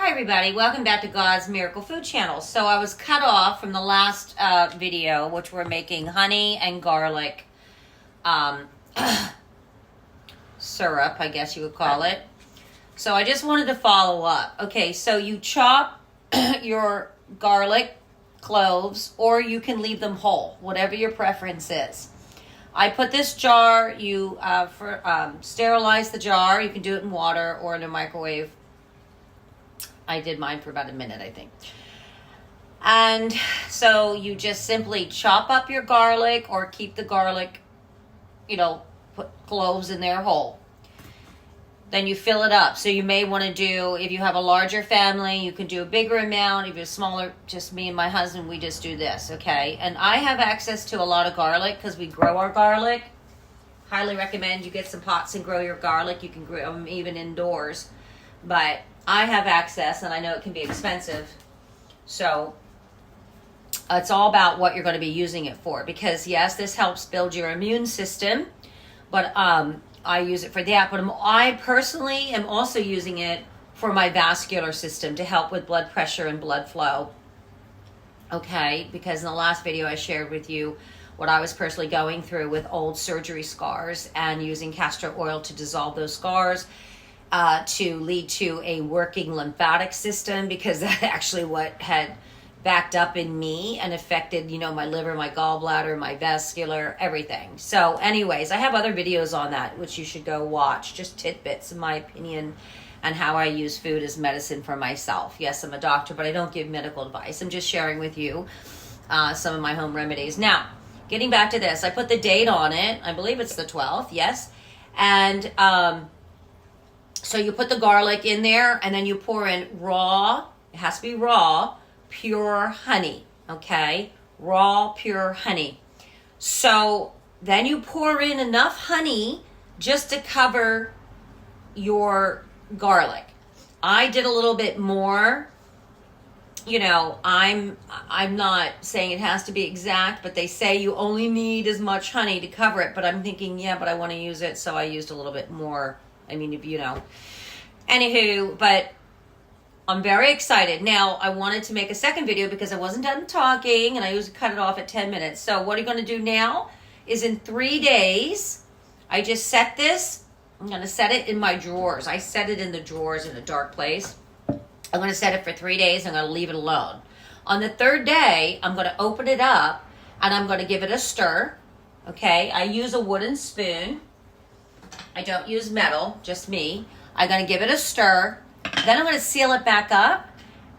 Hi everybody, welcome back to God's Miracle Food Channel. So I was cut off from the last video, which we're making honey and garlic syrup, I guess you would call it. So I just wanted to follow up. Okay, so you chop your garlic cloves, or you can leave them whole, whatever your preference is. I put this jar, you sterilize the jar. You can do it in water or in a microwave. I did mine for about a minute, I think. And so you just simply chop up your garlic, or keep the garlic, put cloves in there whole. Then you fill it up. So you may want to do, if you have a larger family, you can do a bigger amount. If you're smaller, just me and my husband, we just do this, okay? And I have access to a lot of garlic because we grow our garlic. Highly recommend you get some pots and grow your garlic. You can grow them even indoors. But I have access, and I know it can be expensive. So it's all about what you're going to be using it for. Because yes, this helps build your immune system, but I use it for that. But I personally am also using it for my vascular system to help with blood pressure and blood flow. Okay, because in the last video I shared with you what I was personally going through with old surgery scars, and using castor oil to dissolve those scars. To lead to a working lymphatic system, because that's actually what had backed up in me and affected, my liver, my gallbladder, my vascular, everything. So anyways, I have other videos on that, which you should go watch, just tidbits, in my opinion, and how I use food as medicine for myself. Yes, I'm a doctor, but I don't give medical advice. I'm just sharing with you some of my home remedies. Now, getting back to this, I put the date on it. I believe it's the 12th, yes. And so you put the garlic in there, and then you pour in raw, it has to be raw, pure honey, okay? Raw, pure honey. So then you pour in enough honey just to cover your garlic. I did a little bit more. I'm not saying it has to be exact, but they say you only need as much honey to cover it. But I'm thinking, yeah, but I want to use it, so I used a little bit more. I mean, Anywho, but I'm very excited. Now, I wanted to make a second video because I wasn't done talking, and I usually cut it off at 10 minutes. So what I'm going to do now is, in 3 days, I just set this. I'm going to set it in my drawers. I set it in the drawers in a dark place. I'm going to set it for 3 days. I'm going to leave it alone. On the third day, I'm going to open it up, and I'm going to give it a stir. Okay? I use a wooden spoon. I don't use metal, just me. I'm going to give it a stir. Then I'm going to seal it back up.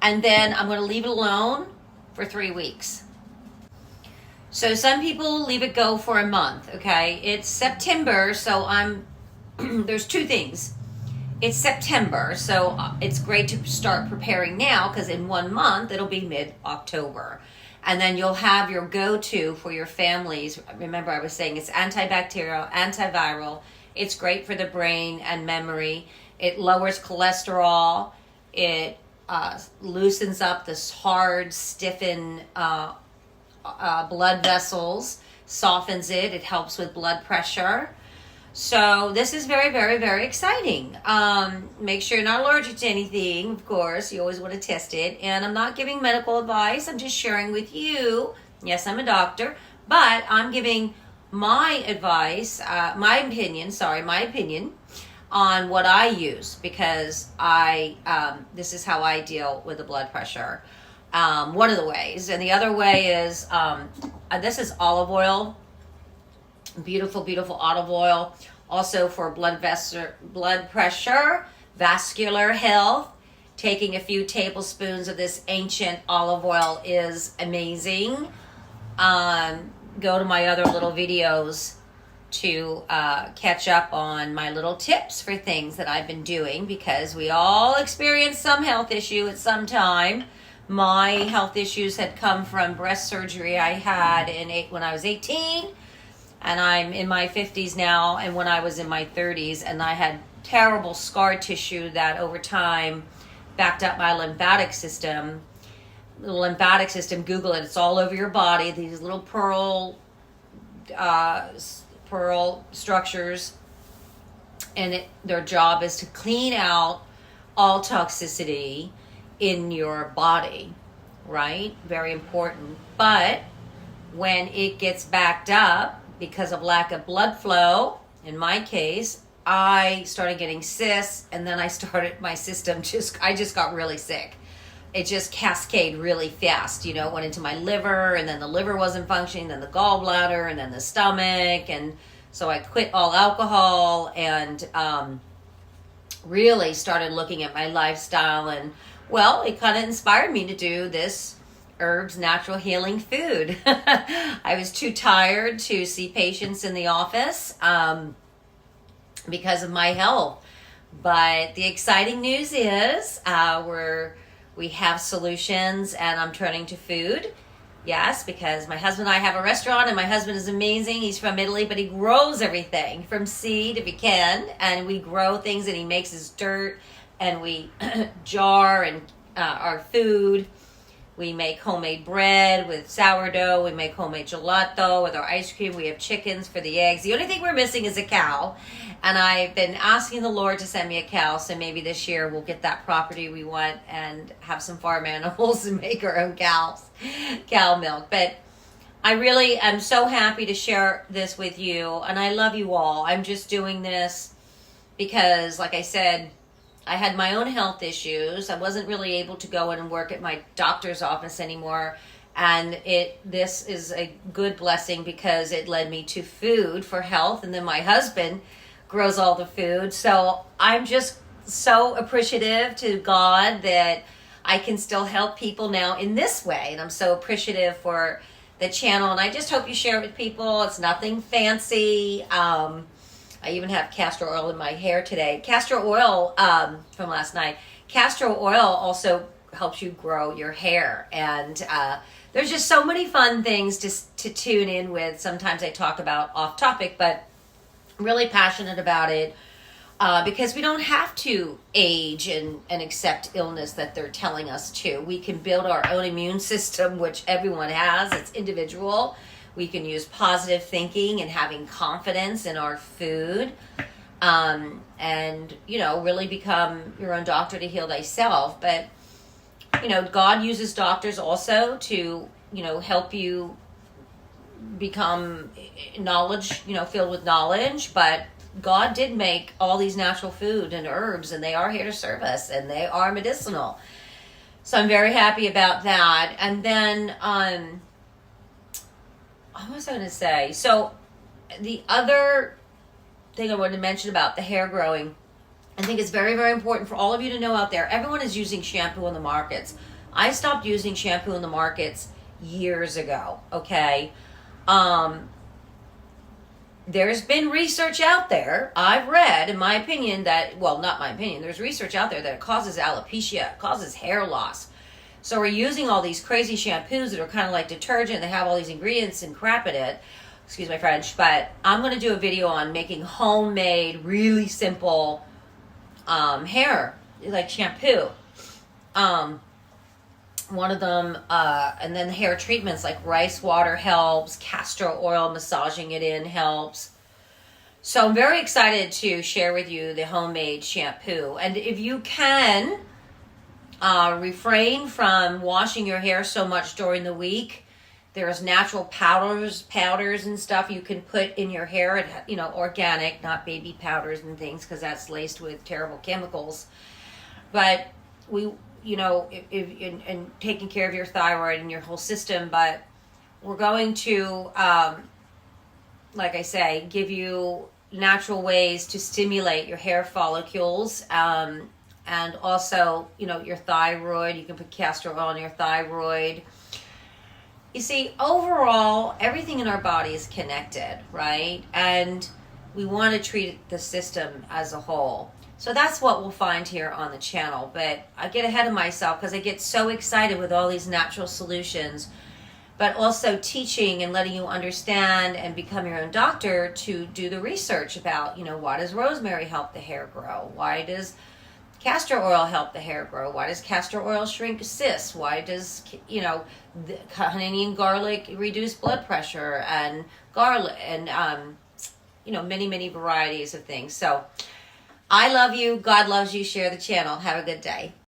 And then I'm going to leave it alone for 3 weeks. So some people leave it go for a month, okay? It's September, so there's two things. It's September, so it's great to start preparing now, because in 1 month, it'll be mid-October. And then you'll have your go-to for your families. Remember, I was saying it's antibacterial, antiviral. It's great for the brain and memory. It lowers cholesterol. It loosens up this hard, stiffened blood vessels, softens it. It helps with blood pressure. So this is very, very, very exciting. Make sure you're not allergic to anything, of course. You always want to test it. And I'm not giving medical advice. I'm just sharing with you. Yes, I'm a doctor, but I'm giving my advice, my opinion on what I use, because this is how I deal with the blood pressure. One of the ways. And the other way is, this is olive oil. Beautiful, beautiful olive oil. Also for blood pressure, vascular health. Taking a few tablespoons of this ancient olive oil is amazing. Go to my other little videos to catch up on my little tips for things that I've been doing, because we all experience some health issue at some time. My health issues had come from breast surgery I had when I was 18, and I'm in my 50s now, and when I was in my 30s, and I had terrible scar tissue that over time backed up my lymphatic system. The lymphatic system, Google it, it's all over your body. These little pearl structures, and their job is to clean out all toxicity in your body, right? Very important. But when it gets backed up because of lack of blood flow, in my case, I started getting cysts, and then my system I just got really sick. It just cascaded really fast, went into my liver, and then the liver wasn't functioning, then the gallbladder, and then the stomach. And so I quit all alcohol and really started looking at my lifestyle. And, well, it kind of inspired me to do this herbs natural healing food. I was too tired to see patients in the office because of my health. But the exciting news is we have solutions, and I'm turning to food. Yes, because my husband and I have a restaurant, and my husband is amazing. He's from Italy, but he grows everything from seed if he can, and we grow things, and he makes his dirt, and we jar and our food. We make homemade bread with sourdough. We make homemade gelato with our ice cream. We have chickens for the eggs. The only thing we're missing is a cow. And I've been asking the Lord to send me a cow. So maybe this year we'll get that property we want and have some farm animals and make our own cow milk. But I really am so happy to share this with you. And I love you all. I'm just doing this because, like I said, I had my own health issues. I wasn't really able to go in and work at my doctor's office anymore. And this is a good blessing because it led me to food for health. And then my husband grows all the food. So I'm just so appreciative to God that I can still help people now in this way. And I'm so appreciative for the channel. And I just hope you share it with people. It's nothing fancy. I even have castor oil in my hair today. Castor oil from last night. Castor oil also helps you grow your hair. And there's just so many fun things to tune in with. Sometimes I talk about off topic, but I'm really passionate about it because we don't have to age and accept illness that they're telling us to. We can build our own immune system, which everyone has. It's individual. We can use positive thinking and having confidence in our food and, really become your own doctor to heal thyself. But, God uses doctors also to, help you become filled with knowledge. But God did make all these natural food and herbs, and they are here to serve us, and they are medicinal. So I'm very happy about that. And then, what was I going to say? So the other thing I wanted to mention about the hair growing, I think it's very, very important for all of you to know out there. Everyone is using shampoo in the markets. I stopped using shampoo in the markets years ago, okay? There's been research out there, I've read, in my opinion, not my opinion, there's research out there that it causes alopecia, it causes hair loss. So we're using all these crazy shampoos that are kind of like detergent. They have all these ingredients and crap in it. Excuse my French. But I'm going to do a video on making homemade, really simple hair, like shampoo. One of them, and then hair treatments like rice water helps. Castor oil, massaging it in helps. So I'm very excited to share with you the homemade shampoo. And if you can refrain from washing your hair so much during the week, there's natural powders and stuff you can put in your hair, organic, not baby powders and things, because that's laced with terrible chemicals. But in taking care of your thyroid and your whole system. But we're going to, like I say, give you natural ways to stimulate your hair follicles. And also, your thyroid. You can put castor oil on your thyroid. You see, overall, everything in our body is connected, right? And we want to treat the system as a whole. So that's what we'll find here on the channel. But I get ahead of myself because I get so excited with all these natural solutions, but also teaching and letting you understand and become your own doctor to do the research about, why does rosemary help the hair grow? Why does castor oil help the hair grow? Why does castor oil shrink cysts? Why does, honey and garlic reduce blood pressure and garlic and, many, many varieties of things. So I love you. God loves you. Share the channel. Have a good day.